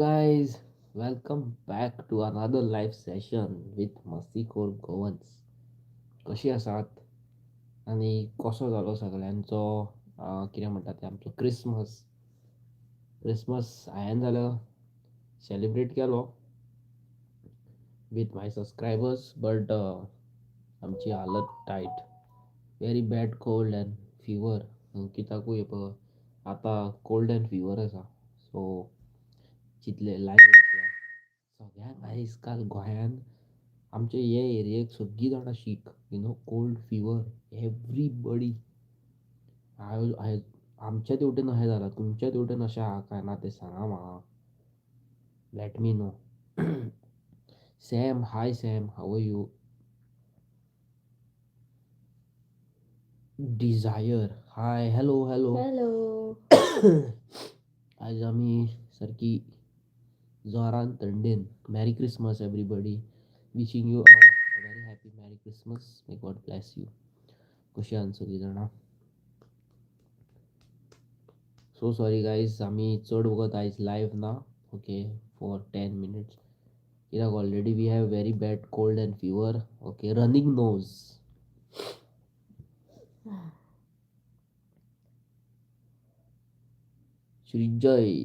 Guys, welcome back to another live session with मस्तीखोर गोवन्स. कशी आसात आणि कसो जालो सगळ्यांचो कितें म्हणटा तें आमचो क्रिसमस. क्रिसमस हांवें जाल्यार सेलिब्रेट केलो विथ माय सबस्क्रायबर्स बट आमची हालत tight. Very bad cold and fever. कित्याकूय पळय आतां कोल्ड अँड फिवर आसा. सो चिंतलें लायव्ह सगळ्यांक आयज गोंयान आमचे हे एरियेक सगळीं जाणां शीक कोल्ड फिवर एवरीबडी. आमच्या तेवटेन अशें जालां, तुमच्या तेवटेन अशें आहा काय ना तें सांगा म्हाका. Let me know. Sam, hi Sam, how are you? Desire, hi, hello hello. Hello. आज आमी सारकी जोरान थंडेन. Merry Christmas everybody. Wishing you a very happy merry Christmas. May God bless you. कशी आहात सगळीं जाणां? सो सॉरी गायज, आमी चड वगत आयज लायव्ह ना. ओके, फॉर 10 minutes कित्याक already we have very bad cold and fever. Okay, running nose. Shrijay,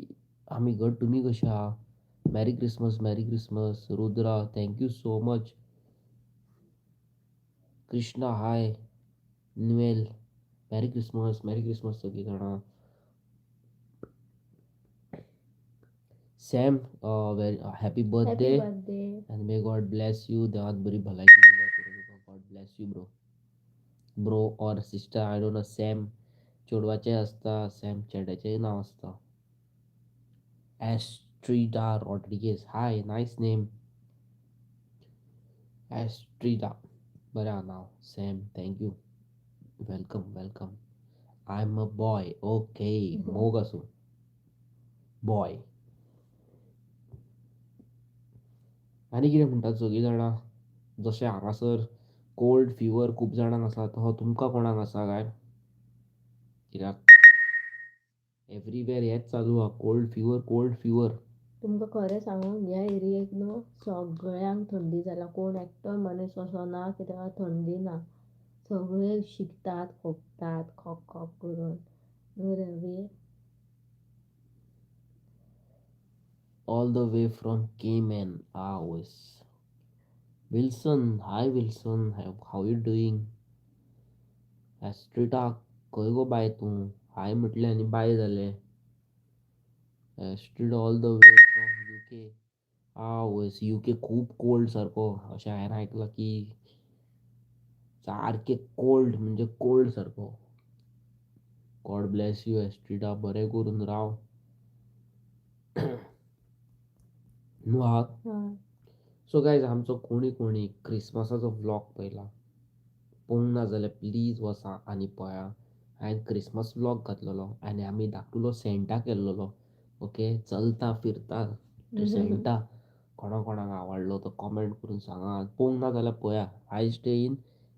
आमी घट. तुमी कशी आहा? Merry Christmas, merry Christmas. Rudra, thank you so much. Krishna, hi. Noel, merry Christmas, merry Christmas सगळीं जाणां. Sam, very happy birthday happy birthday. And may God bless you. देवान बरी भलायकी दिल्या तुका. God bless you bro. Bro or sister, I don't know. Sam चेडवाचें आसता, Sam चेड्याचेंय नांव आसता. एस्ट्रिडा रॉड्रिगेज, हाय, नायस नेम. एस्ट्रिडा, बरें आहा नांव. Sam, thank you. Welcome welcome. I am a boy. Okay, मोग आसूं. बॉय. आनी कितें म्हणटात सगळीं जाणां? जशें हांगासर कोल्ड फिवर खूब जाणांक आसा, तसो तुमकां कोणाक आसा काय? कित्याक एवरीवेर हेंच चालू आहा, कोल्ड फिवर, कोल्ड फिवर. तुमकां खरें सांगू, ह्या एरियेक न्हू सगळ्यांक थंडी जाल्या. कोण एकटोय मनीस असो ना की ताका थंडी ना. सगळे शिकतात, खोंकतात, खोक खोक करून. न्हू Ravi? All the way from Cayman. वयस. Wilson, hi Wilson, how you doing? Estrita, खंय गो बाय तूं? हाय म्हटलें आनी बाय जालें. Astrid, all the way from UK. वयस, यूके खूब कोल्ड सारको. अशें हांवें आयकलां की सारकें कोल्ड म्हणजे कोल्ड सारको. गॉड ब्लेस यू एस्ट्रिडा, बरें करून राव. न्हू आहात? हय. सो गायज, आमचो कोणी कोणी क्रिसमसाचो व्लॉग पळयला पळोवंक ना जाल्यार प्लीज वचा आनी पळया. हांवें क्रिसमस व्लॉग घातलेलो आनी आमी धाकटुलो सेंटा केल्लोलो. ओके, चलता फिरता तो सेंटा. कोणा कोणाक आवडलो तो कॉमेंट करून सांगात. पळोवंक ना जाल्यार पळया. आय stay in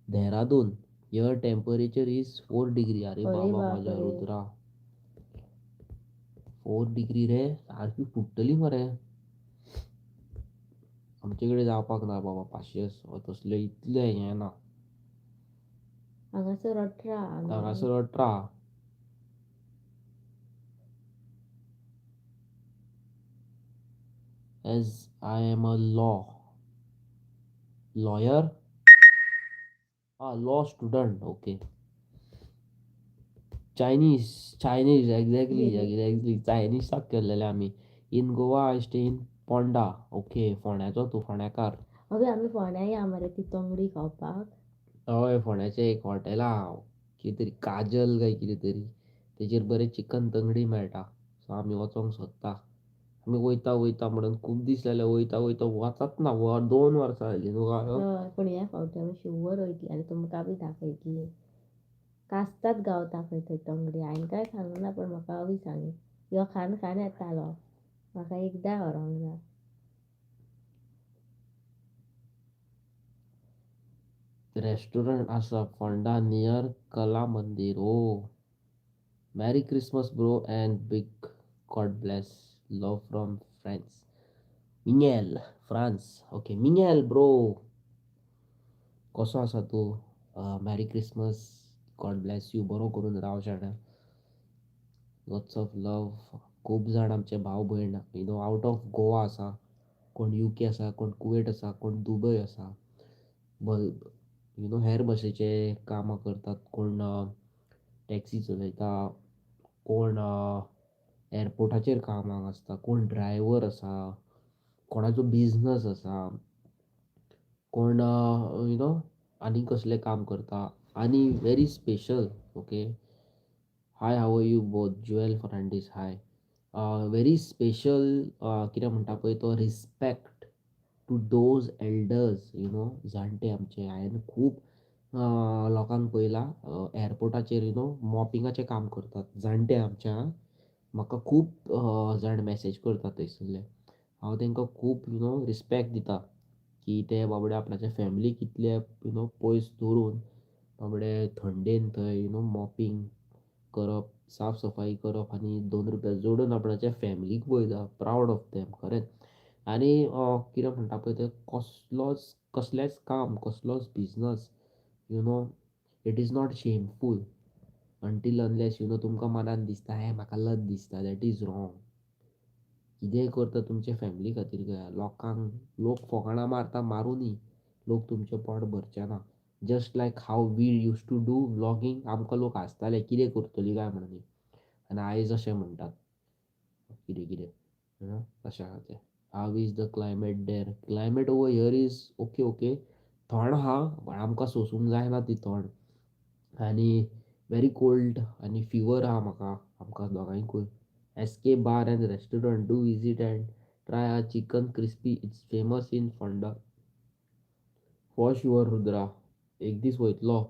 Dehradun. Here temperature is 4 degree. अरे अरे बाबा म्हज्या बापरे. रुद्रा, 4 डिग्री रे, सारकी फुट्टली मरे. आमचे कडेन जावपाक ना बाबा, 500 तसले इतले हें ना. हांगासर 18 आनी हांगासर 18. Age I am a lawyer. Law student. Okay. Chinese, Chinese, exactly चायनीजाक केल्लेले आमी. In Goa I stay in Ponda. Okay, फोंड्याचो तूं, फोंड्याकार. अबे आमी फोंड्या या मरे ती तंगडी खावपाक. हय, फोंड्याचें एक हॉटेल आहा, कितें तरी काजल काय कितें तरी. तेजेर बरें चिकन तंगडी मेळटा. सो आमी वचोंक सोदता. आमी वयता वयता म्हणून खूब दीस जाले, वयता वयता वचच ना. 2 वर्सां जालीं न्हू काय? हय, पूण ह्या फावटी आमी शुवर वयतली आनी तुमकां बी दाखयतली. कास्ताद गावता खंय थंय तंगडी. हांवें कांय सांगना पूण म्हाका अवी सांगी, ह्यो खाण खाण येतालो, म्हाका एकदां व्हरोंक जाय. रेस्टॉरंट आसा Ponda near Kala Mandir. Merry Christmas bro and big God bless. Love from France. Miguel, France. Okay, Miguel bro. कसो आसा तूं? Merry Christmas. God bless you. बरो करून राव शाण्या. Lots of love. खूब जाण आमचे भाव भयण आउट ऑफ गोवा आसा. कोण UK आसा, कोण कुवेट आसा, कोण दुबय आसा. हेर भाशेचे कामां करतात. कोण टॅक्सी चलयता, कोण एअरपोर्टाचेर कामाक आसता, कोण ड्रायव्हर आसा, कोणाचो बिझनस आसा, कोण आनी कसलें काम करता. आनी very special. Okay. Hi, how are you both? Jewel Fernandes, hi. Very special. कितें म्हणटा पळय तो रिस्पेक्ट टू दोज एल्डर्स. जाणटे आमचे. हांवें खूब लोकांक पळयलां एअरपोर्टाचेर मॉपिंगाचें काम करतात जाणटे आमच्या. म्हाका खूब जाण मॅसेज करतात थंयसरले. हांव तांकां खूब रिस्पेक्ट दिता की ते बाबडे आपणाच्या फॅमिलीक कितले पयस दवरून बाबडे थंडेन थंय मॉपिंग करप, साफ सफाई करप आनी 2 रुपया जोडून आपणाच्या फॅमिलीक पळयता. प्रावड ऑफ देम खरेंच. आनी कितें म्हणटा पळय ते कसलेंच काम, कसलोच business you know it is not shameful until unless तुमकां मनान दिसता हे म्हाका लज दिसता. That is wrong. कितेंय करता तुमचे फॅमिली खातीर करा. लोक फकाणां मारता मारुनी, लोक तुमचें पोट भरचे ना. Just like how we use to do vlogging. आमकां लोक हांसताले कितें करतली काय म्हणून. आनी आयज अशें म्हणटात कितें कितें तशें आहा तें. How is the climate there? Climate over here is okay okay. थंड आहा पण आमकां सोसूंक जायना ती थंड. आनी व्हेरी कोल्ड आनी फिवर आहा म्हाका, आमकां दोगांयकूय. Escape bar and restaurant, do visit and try a chicken crispy. It's famous in Ponda. For sure Rudra, एक दीस वयतलो.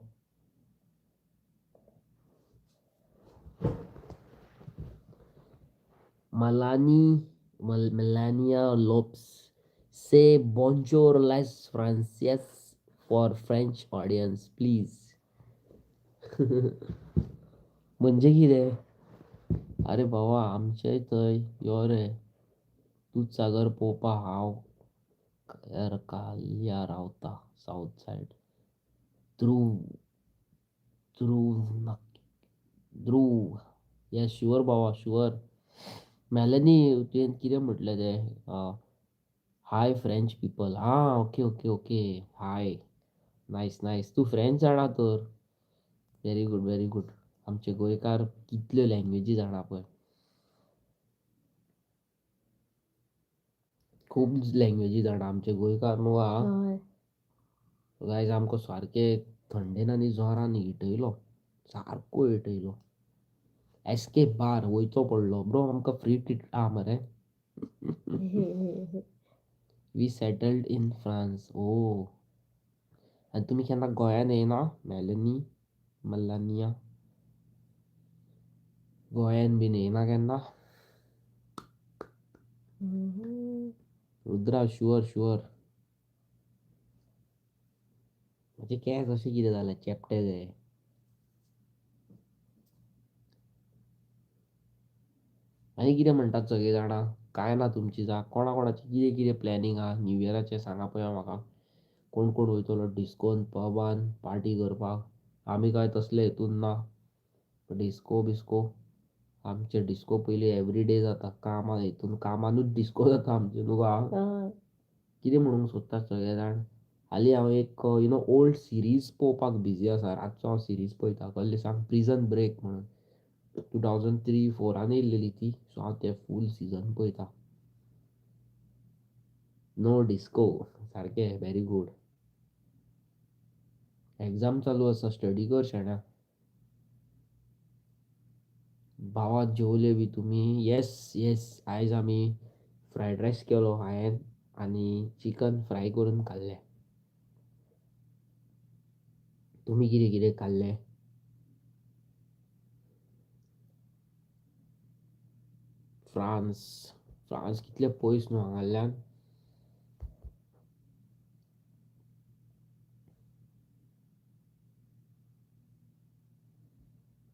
Melania Lopes. Say bonjour les Français for French audience, please. म्हणजे कितें? अरे बाबा, आमचेय थंय यो रे. दूदसागर पळोवपा हांव कालिया रावता south side. Dhruv Dhruv Dhruv. Yes, sure बाबा, शुअर. मेलनी, तुवें कितें म्हटलें तें? Hi French people. हां, okay okay okay. Hi. Nice nice. तूं फ्रेंच जाणा तर. Very good very good. आमचे गोंयकार कितल्यो लँग्वेजी जाणा पळय. खूब लँग्वेजी जाणा आमचे गोंयकार न्हू आं. हय. गायज आमकां सारके थंडेन आनी जोरान हिटयलो. सारको हिटयलो. एस्केप बार वयचो पडलो. ब्रो, आमकां फ्री टिकेट आहा मरे. We settled in France. Oh. आनी तुमी केन्ना गोंयान येयना मेलानिया? गोंयान बीन येयना केन्ना? Rudra, sure sure. म्हजे केंस अशें कितें जाले चेपटे कहे. आनी कितें म्हणटात सगळीं जाणां? काय ना तुमची कोणा कोणाची कितें कितें प्लॅनिंग आहा न्यू इयराचें सांगा पळोवया म्हाका. कोण कोण वयतलो डिस्कोन पबान पार्टी करपाक? आमी काय तसले हितून ना. डिस्को बिस्को आमचे डिस्को पयलीं एवरीडे जाता. कामा हितून कामानूच डिस्को जाता आमचे न्हू गो. हय. कितें म्हणूंक सोदतात सगळे जाण? हालीं हांव एक ओल्ड सिरीज पळोवपाक बिजी आसा. रातचो हांव सिरीज पळयता. कसली सांग? प्रिझन ब्रेक म्हणून. 2003-04 येयल्लेली ती. सो हांव तें फूल सिजन पळयता. No disco. सारकें व्हेरी गुड. एग्जाम चालू आसा, स्टडी कर शाण्या. भावा, जेवले बी तुमी? Yes yes. आयज आमी फ्रायड रायस केलो हांवें आनी चिकन फ्राय करून खाल्लें. तुमी कितें कितें खाल्लें? फ्रान्स. फ्रान्स कितले पयस न्हू हांगांतल्यान.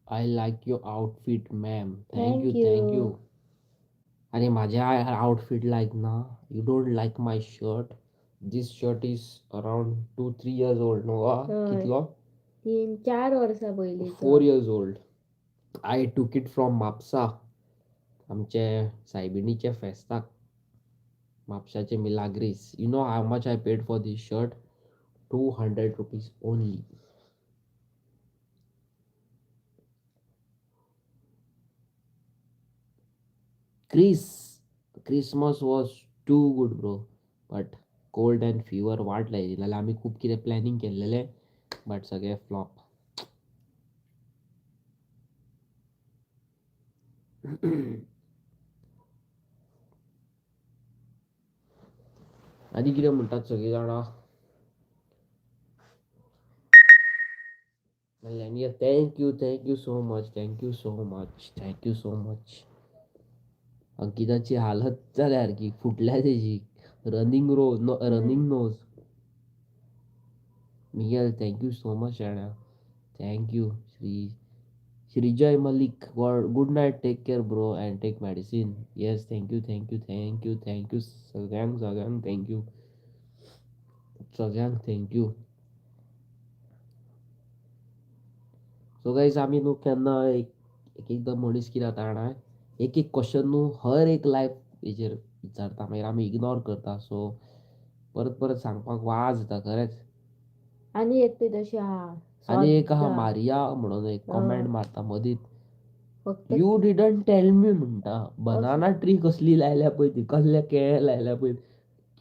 I like your outfit ma'am. Thank you thank you. Thank you. आणि माझ्या आउटफिटला ऐक ना, you don't like my shirt. This shirt is around 2-3 years old. No हय कितलो? 3-4 वर्सां पयलींचो. 4 years old. आय टूक इट फ्रॉम म्हापसा, आमचे सायबिणीचे फेस्ताक, म्हापशाचे Milagres. You know how much I paid for this shirt? 200 rupees only. Chris, Christmas was too good bro. But cold and fever वाट लायली नाल्यार आमी खूब कितें प्लॅनिंग केल्लेलें बट सगळें फ्लॉप. आनी कितें म्हणटात सगळीं जाणां? नाल्यार thank you so much, thank you so much. अंकिताची हालत जाल्या सारकी, फुटल्या तेजी running nose. Miguel thank you so much शाण्या. Thank you Shrijay Malik. Good night, take care bro and take medicine. Yes thank you सगळ्यांक थँक्यू. सो गाईज आमी न्हू केन्ना एकदां मनीस कितें जाता जाणा, एक क्वेश्चन न्हू हर एक लायफ हेजेर विचारता मागीर आमी इग्नोर करता. सो परत परत सांगपाक वाज येता खरेंच. आनी एकटी तशी आहा आनी एक आहा सद्दां मारिया म्हणून एक कॉमेंट मारता मदींच. फक्त यू डिडंट टेल मी म्हणटा. बनाना ट्री कसली लायल्या पळय ती, कसले केळे लायल्या पळय,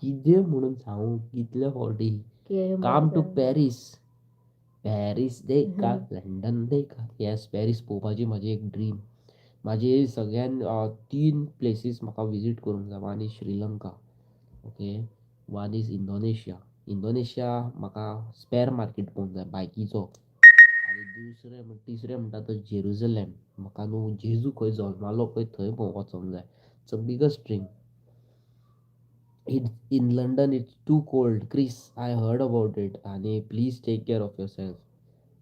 कितें म्हणून सांगू कितले फावटी. केळी काम टू मारता. पॅरीस देखा, लंडन देखा. येस, पॅरीस पळोवपाची म्हजी एक ड्रीम. माझी सगळ्यान 3 प्लेसीस म्हाका विजीट करूंक जाय. One is Sri Lanka, okay, one is Indonesia म्हाका स्पॅर मार्केट पळोवंक जाय बायकीचो. आनी तिसरें म्हणटा तो जेरुसलेम. म्हाका न्हू जेजू खंय जल्मालो पळय थंय वचोंक जाय. It's a biggest dream. In London it's too cold. Chris, I heard about it. And please take care of yourself.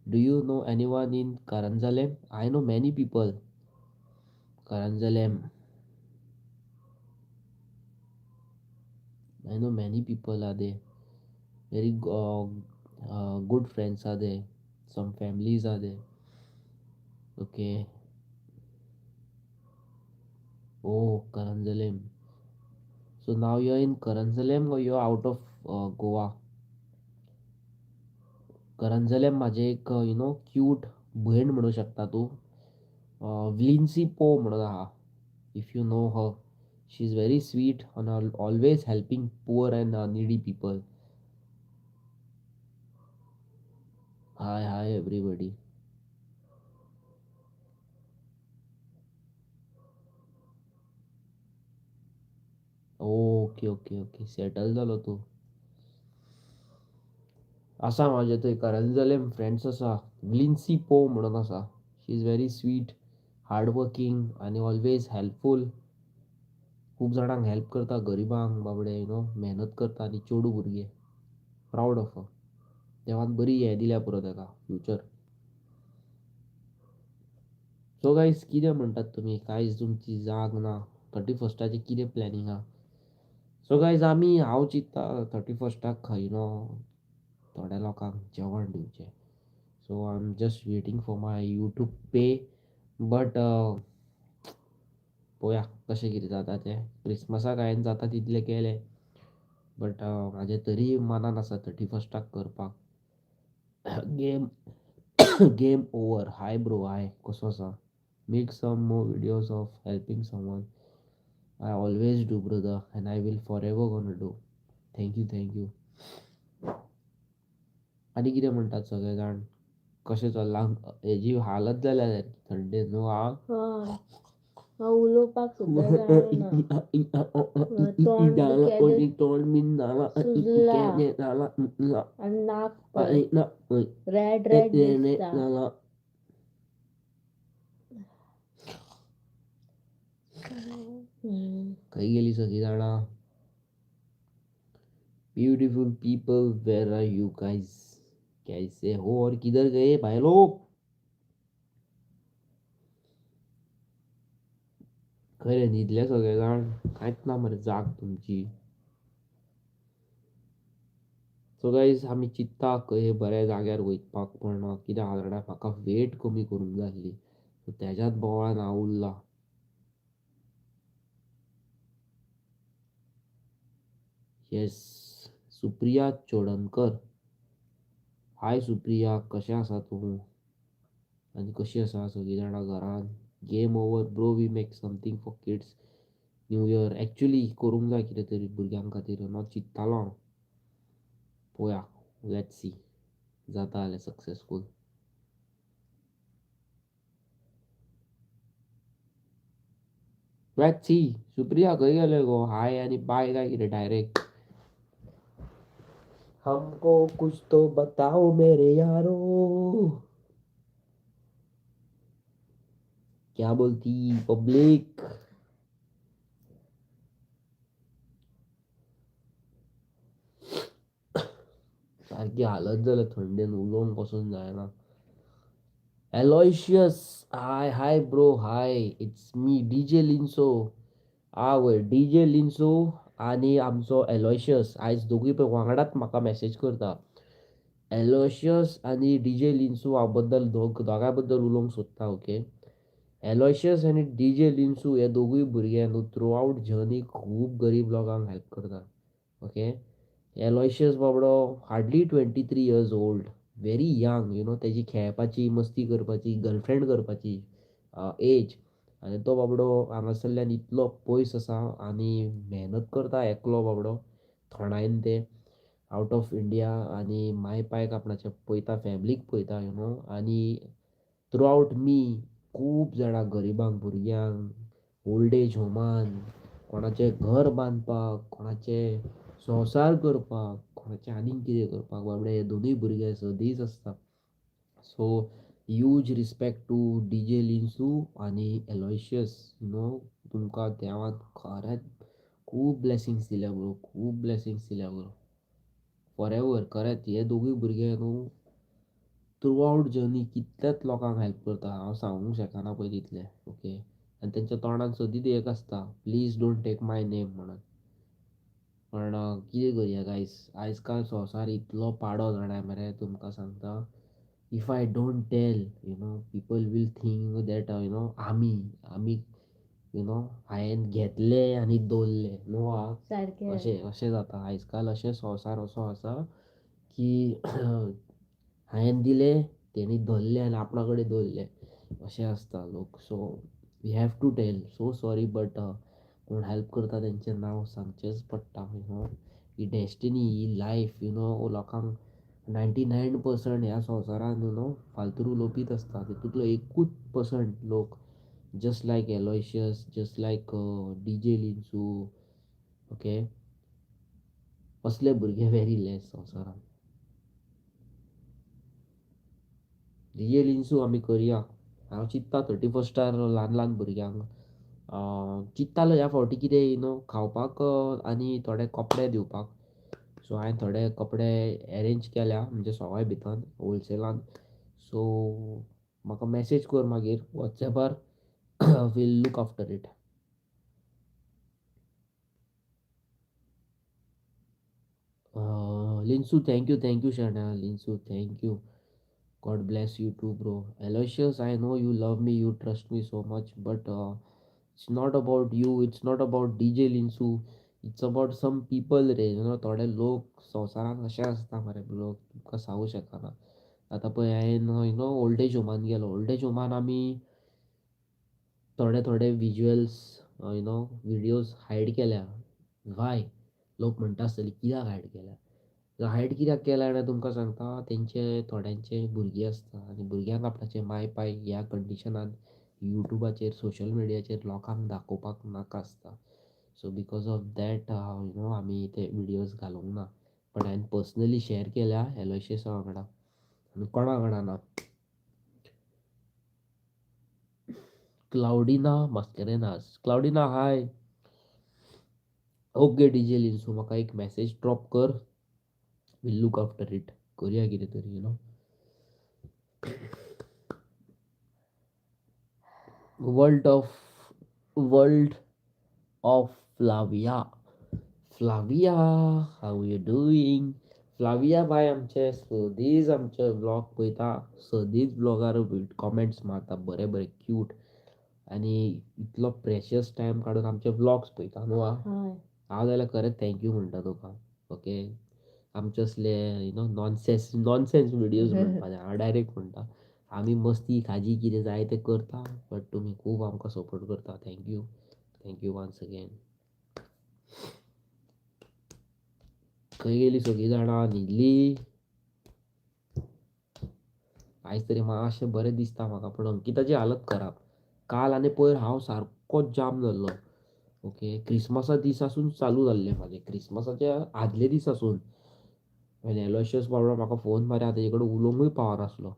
Do you know anyone in Karanjalem? I know many people. Karanjalem. I know many people are there. Very good friends are there. Some families are there. Okay. Oh, Karanjalem. So now you're in Karanjalem or you're out of Goa? करंजलेम माझे एक cute बहीण म्हणू शकता तू. विलिन्सी पो म्हणून आहा. If you know her, she is very sweet and always helping poor and needy people. Hi everybody. Okay settle जालो तू. आसा माझे थंय करंजलेम फ्रेंड्स आसा. विलिन्सी पो म्हणून आसा. She is very sweet, hard working आनी ऑलवेज हेल्पफूल. खूब जाणांक हेल्प करता, गरिबांक बाबडे मेहनत करता आनी चेडूं भुरगे. Proud of her. देवान बरी हे दिल्या पुरो तेका फ्युचर. सो गायज कितें म्हणटात तुमी? कांयच तुमची जाग ना. 31st कितें प्लॅनिंग आहा? सो गायज हांव चिंत्ता 31st थोड्या लोकांक जेवण दिवचें. So I am just waiting for my YouTube pay. But पळोवया कशें कितें जाता तें. क्रिस्मसाक हांवें जाता तितलें केलें, बट म्हाजें तरी मनान आसा 31st करपाक. Game game over. Hi bro, hi, कसो आसा? Make some more videos of helping someone. I always do brother and I will forever gonna do. Thank you. आनी कितें म्हणटात सगळे जाण? कशें चल्लां? हेजी हालत जाल्या सारकी थंडेन न्हू आं? हय हांव उलोवपाक सुद्दां जायना. तोंड केदें तोंड बीन जाला, सुजला केदें जाला, आनी नाक पळय रेड दिसता. जाला. खंय गेली सगळीं जाणां? Beautiful people, where are you guys? कैसे हो और किधर गए भाई लोग? खरे न्हिदले सगळे जाण, कांयच ना मरे जाग तुमची. सो गायज आमी चिंतता खंय बऱ्या जाग्यार वचपाक, पण कितें आसा जाणा म्हाका वेट कमी करूंक जाय आसली. सो तेज्याच बोवाळान हांव उरला. येस, सुप्रिया चोडणकर. हाय सुप्रिया, कशें आसा तूं? आनी कशीं आसा सगळीं जाणां घरान? Game over bro, we make something for kids new year. Actually करूंक जाय कितें तरी भुरग्यां खातीर, चिंत्तालो हांव. पळोवया, लेट्स सी जाता जाल्यार सक्सेसफूल. Let's see. सुप्रिया खंय गेले गो? हाय आनी बाय काय कितें डायरेक्ट? हमको कुछ तो बताओ मेरे यारो. क्या बोलती पब्लिक? सारखी हालत जाल्या थंडेन, उलोवंक पसून जायना. Aloysius, hi bro, hi. It's me DJ Linso. आवय डीजे लिन्सो आणि आमचो एलोयशियस आयज दोगूय पळय वांगडाच म्हाका मेसेज करता. एलोयशियस आणि डीजे लिन्सू हांव बद्दल दोगांय बद्दल उलोवंक सोदता. ओके, एलोयशियस आनी डीजे लिन्सू हे दोगूय भुरगे न्हू थ्रू आवट जर्नी खूब गरीब लोकांक हेल्प करता. ओके, एलोयशियस बाबडो hardly 23 years old, very young, तेजी खेळपाची मस्ती करपाची गर्लफ्रेंड करपाची एज. आनी तो बाबडो हांगासरल्यान इतलो पयस आसा आनी मेहनत करता एकलो बाबडो थोणायन ते आवट ऑफ इंडिया, आनी माय पायक आपणाचे पळयता, फॅमिलीक पळयता आनी थ्रू आवट मी खूब जाणां गरिबांक भुरग्यांक ओल्ड एज होमान, कोणाचें घर बांदपाक, कोणाचे संवसार करपाक, कोणाचें आनीक कितें करपाक बाबडे हे दोनूय भुरगे सदींच आसता. So huge respect to DJ Linso आनी एलोयशियस. तुमकां देवान खरेंच खूब ब्लेसिंग्स दिल्या ब्रो, खूब ब्लेसिंग्स दिल्या ब्रो. फॉर एवर खरेंच हे दोगूय भुरगे थ्रू आवट जर्नी कितल्याच लोकांक हेल्प करता, हांव सांगूंक शकना पळय तितलें. ओके, आनी तेंच्या तोंडान सदींच एक आसता, please don't take my name म्हणून. पण कितें करया गायज, आयज काल संवसार इतलो पाडो जाणां मरे, तुमकां सांगता. If I don't tell people will think that आमी आमी हांवें घेतले आनी दवरले नो हा. सारकें. अशें अशें जाता आयज काल. अशें संवसार असो आसा की हांवें दिले, तेणी धरले आनी आपणा कडेन दवरले, अशें आसता लोक. So we have to tell. So sorry but कोण हेल्प करता तेंचें नांव सांगचेंच पडटा. ही डेस्टिनी, ही लायफ लोकांक 99% ह्या संवसारान फालतू उलोवपीच आसता. तितूंतलो 1% लोक just like Aloysius, just like DJ Linso. Okay, असले भुरगे व्हेरी लेस संवसारान. डीजे लिन्सू आमी करया. हांव चिंत्ता 31स्टार ल्हान ल्हान भुरग्यांक चिंत्तालो ह्या फावटी कितें खावपाक आनी थोडे कपडे दिवपाक. सो हांवें थोडे कपडे अरेंज केल्या म्हणजे सवाय भितर होलसेलान. सो म्हाका मेसेज कर मागीर वॉट्सॅपार. Will look after it. Linso thank you शाण्या. Linso thank you. God bless you too, bro. Aloysius, I know you love me, you trust me so much, but it's not about you, it's not about DJ Linsu, it's about some people रे. थोडे लोक संवसारान अशे आसता मरे लोक, तुमकां सांगू शकना. आतां पळय हांवें ओल्ड एज होमान गेलो. ओल्ड एज होमान आमी थोडे थोडे विज्युअल्स व्हिडियोज हायड केल्या. वाय? लोक म्हणटा आसतले कित्याक हायड केल्या. हायड कित्याक केल्या जाल्यार तुमकां सांगता, तेंचे थोड्यांचे भुरगीं आसता आनी भुरग्यांक आपणाचे माय पाय ह्या कंडिशनान युट्यूबाचेर सोशल मिडियाचेर लोकांक दाखोवपाक नाका आसता. सो बिकॉज ऑफ दॅट आमी ते विडियोज घालूंक ना. बट हांवें पर्सनली शेअर केल्या एलोयशियसा वांगडा आनी कोणा वांगडा ना. क्लाउडिना मास्केरेनास. क्लाउडिना हाय. ओके डीजे लिन्सू, म्हाका एक मेसेज ड्रॉप कर. Will look after it. करया कितें तरी world of world of Flavia. Flavia, how you doing? Flavia bye आमचे सदीच आमचे व्लॉग पळयता, सदीच ब्लॉगार कॉमेंट्स मारता बरे बरे क्यूट, आनी इतलो प्रेशियस टायम काडून आमचे व्लॉग्स पळयता न्हू. हय. हांव जाल्यार खरेंच थँक्यू म्हणटा तुका. ओके, आमचे असले नॉनसेन्स नॉनसेन्स व्हिडियोज म्हणपाचे हांव डायरेक्ट म्हणटा. आमी मस्ती खाजी कितें जाय तें करता, बट तुमी खूब आमकां सपोर्ट करता. Thank you, thank you once again. खंय गेलीं सगळीं जाणां? न्हिदलीं? आयज तरी मातशें बरें दिसता म्हाका, पूण अंकिताची हालत खराब. काल आनी पयर हांव सारकोच जाम जाल्लो. ओके, क्रिस्मसा दिसासून चालू जाल्लें म्हाजें, क्रिस्मसाच्या आदले दिसासून. आनी एलोयशियस बाबडो म्हाका फोन मारया तेजे कडेन उलोवंकूय पावनासलो.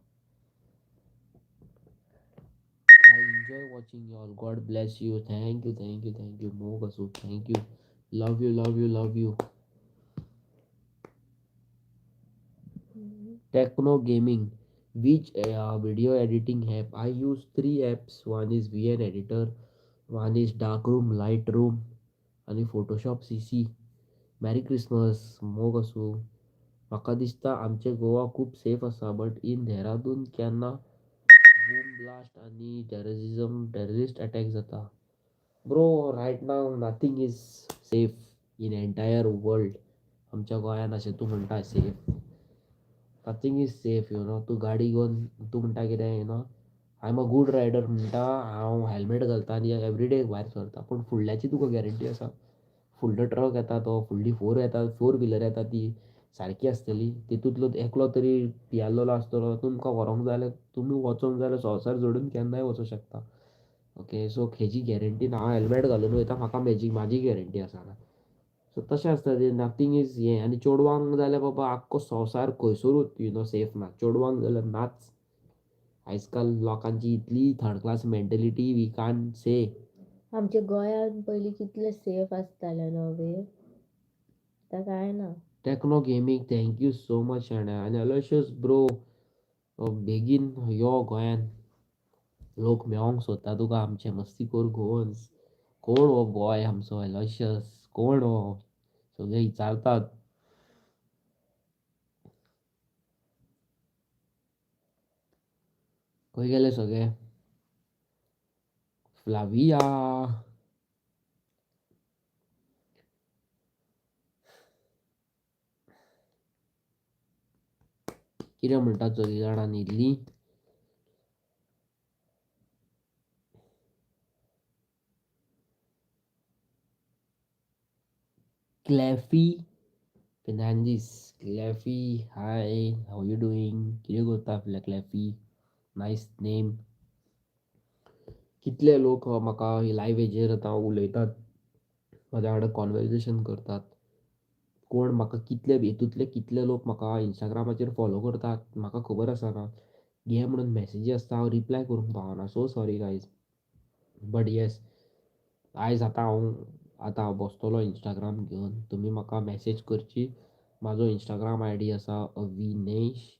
I enjoy watching you all. God bless you. Thank you, thank you, thank you. मोग आसूं. Thank you. Love you, love you, love you. Techno gaming. Which video editing app? I use three apps. One is VN Editor, one is Darkroom, Lightroom, आणि Photoshop CC. Merry Christmas. मोग आसूं. म्हाका दिसता आमचे गोवा खूब safe आसा, बट इन देहरादून केन्ना boom blast आनी टेररिस्ट अटॅक जाता. Bro, riot now nothing is safe in entire world. आमच्या गोंयान अशें तूं म्हणटा सेफ, नथींग इज सेफ. तूं गाडी घेवन तूं म्हणटा कितें आय एम अ गूड रायडर म्हणटा, हांव हेल्मेट घालता आनी एवरीडे भायर सरता, पूण फुडल्याची तुका गॅरंटी आसा? फुडलो ट्रक येता, तो फुडली फोर व्हिलर येता, ती सारकी आसतली? तितूंतलो एकलो तरी पियाल्लोलो आसतलो, तुमकां व्हरोंक जाय जाल्यार तुमी वचोंक जाय जाल्यार संवसार जोडून केन्नाय वचूं शकता. ओके, सो हेजी गॅरंटी ना. हांव हेल्मेट घालून वयता, म्हाका म्हाजी गॅरंटी आसा. सो तशें आसता तें, नथींग इज हें. आनी चेडवांक जाल्यार बाबा आख्खो संवसार खंयसरूच सेफ ना. चेडवांक जाल्यार नाच. आयज काल लोकांची इतली third class mentality, we can't say. आमच्या गोंयांत पयलीं कितलें सेफ आसतालें न्हू बे, आतां काय ना. Techno gaming, thank you so much शाण्या. आनी अलोयशियस ब्रो, बेगीन यो गोंयान. लोक मेळोंक सोदता तुका, आमचे मस्तीखोर गोवन्स. कोण हो बॉय आमचो अलोयशियस? कोण हो? सगळे विचारतात. खंय गेले सगळे? फ्लाविया. कितें म्हणटात सगळीं जाणां? न्हिदलीं? Claffy Fernandes, Claffy, hi, how you doing? कितें करता आपल्या क्लॅफी? Nice name. कितले लोक म्हाका लायव्ह हेजेर आतां उलयतात, म्हाज्या वांगडा कॉन्वर्सेशन करतात. कोण म्हाका कितले लोक म्हाका इंस्टाग्रामाचेर फॉलो करतात म्हाका खबर आसना. घे म्हणून मॅसेजी आसता, हांव रिप्लाय करूंक पावना. सो सॉरी गायज. बट येस, आयज आतां बसतलो इंस्टाग्राम घेवन. तुमी म्हाका मॅसेज करची. म्हाजो इंस्टाग्राम आय डी आसा अविनेश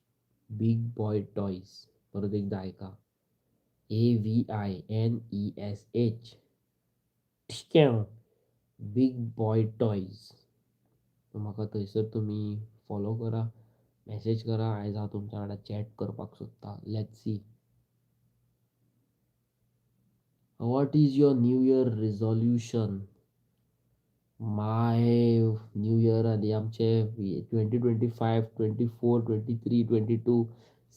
बीग बॉय टॉयज. परत एकदां आयका, AVINESH, बीग बॉय टॉयज. म्हाका थंयसर तुमी फॉलो करा, मॅसेज करा. आयज हांव तुमच्या वांगडा चॅट करपाक सोदता. Let's see. What is your new year resolution? My new year आनी आमचे 2025, 24, 23, 22,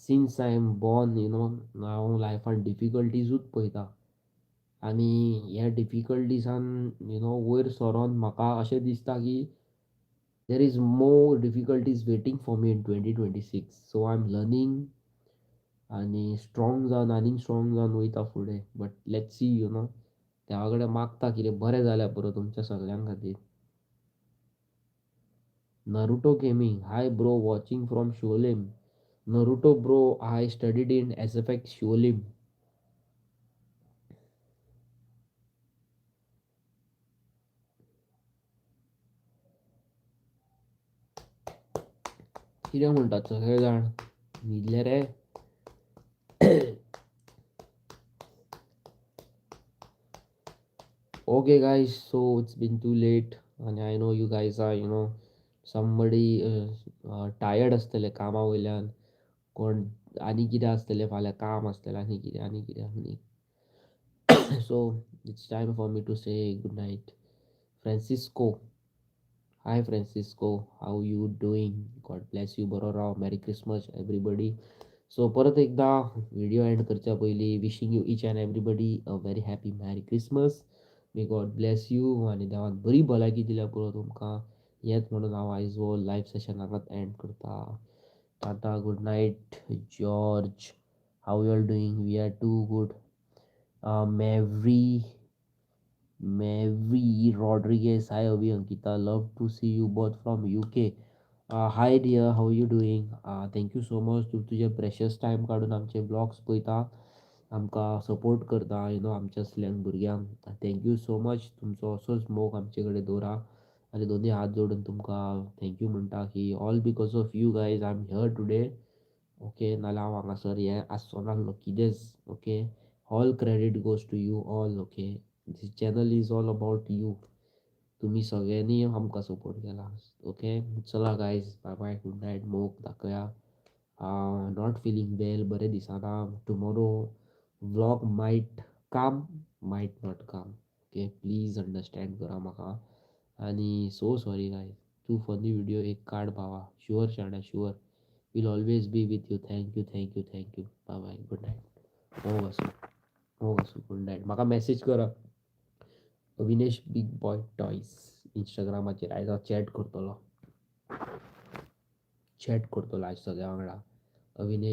सिन्स आय एम बॉर्न, हांव लायफान डिफिकल्टीजूच पळयता. आनी ह्या डिफिकल्टीसान वयर सरोन म्हाका अशें दिसता की there is more difficulties waiting for me in 2026. So I am learning आनी स्ट्रोंग जावन वयता फुडें. But let's see. देवा कडेन मागता कितें बरें जाल्यार पुरो तुमच्या सगळ्यां खातीर. Naruto gaming, hi bro, watching from Siolim. Naruto bro, I studied in SFX Siolim. कितें म्हणटात सगळे जाण? न्हिदले रे? Okay, guys, so it's been too late, and I know you guys are, somebody tired असतले कामा वयल्यान, कोण आनी कितें आसतलें फाल्यां काम आसतलें आनी कितें. So it's time for me to say good night. Francisco, hi Francisco, how you doing? God bless you, बरो राव, मेरी क्रिसमस एव्हरीबडी. सो परत एकदा व्हिडिओ एंड करच्या पयलीं wishing you each and everybody a very happy merry Christmas. May God bless you आनी देवान बरी भलायकी दिल्या पुरो तुमकां. हेंच म्हणून हांव आयज हो लायव्ह सेशन हांगाच एंड करता. Tata, good night George. How you are doing? We are too good. Mary Rodriguez, hi Avi Ankita, love to see you both from UK. Hi dear, how are you doing? Thank you so much. तू तुझे precious time काडून आमचे blogs पळयता, आमकां support करता, आमच्या slang भुरग्यांक. Thank you so much. तुमचो असोच मोग आमचे कडेन दवरा आनी दोनी हात जोडून तुमकां थँक्यू म्हणटा की all because of you guys I am here today. Okay, नाल्यार हांव हांगासर हें आसचो नासलो कितेंच. Okay, all credit goes to you all. Okay, this channel is all about you. तुम्ही सगळ्यांनी आमकां सपोर्ट केला. ओके, चला guys, bye bye, good night. मोग दाखया. नॉट फिलिंग वेल, बरें दिसना. Tomorrow vlog might come, might not come. Okay, please understand करा म्हाका. आनी सो सॉरी गायज. तू फनी व्हिडिओ एक काड भावा. शुअर शाण्या, sure. Will always be with you. Thank you, thank you, thank you. Bye bye, good night. मोग आसूं, गुड नाईट. म्हाका मॅसेज करा. अविनेश बिग बॉय टॉयज इंस्टाग्रामाचेर आयज हांव चॅट करतलो आयज सगळ्या वांगडा. अविनेश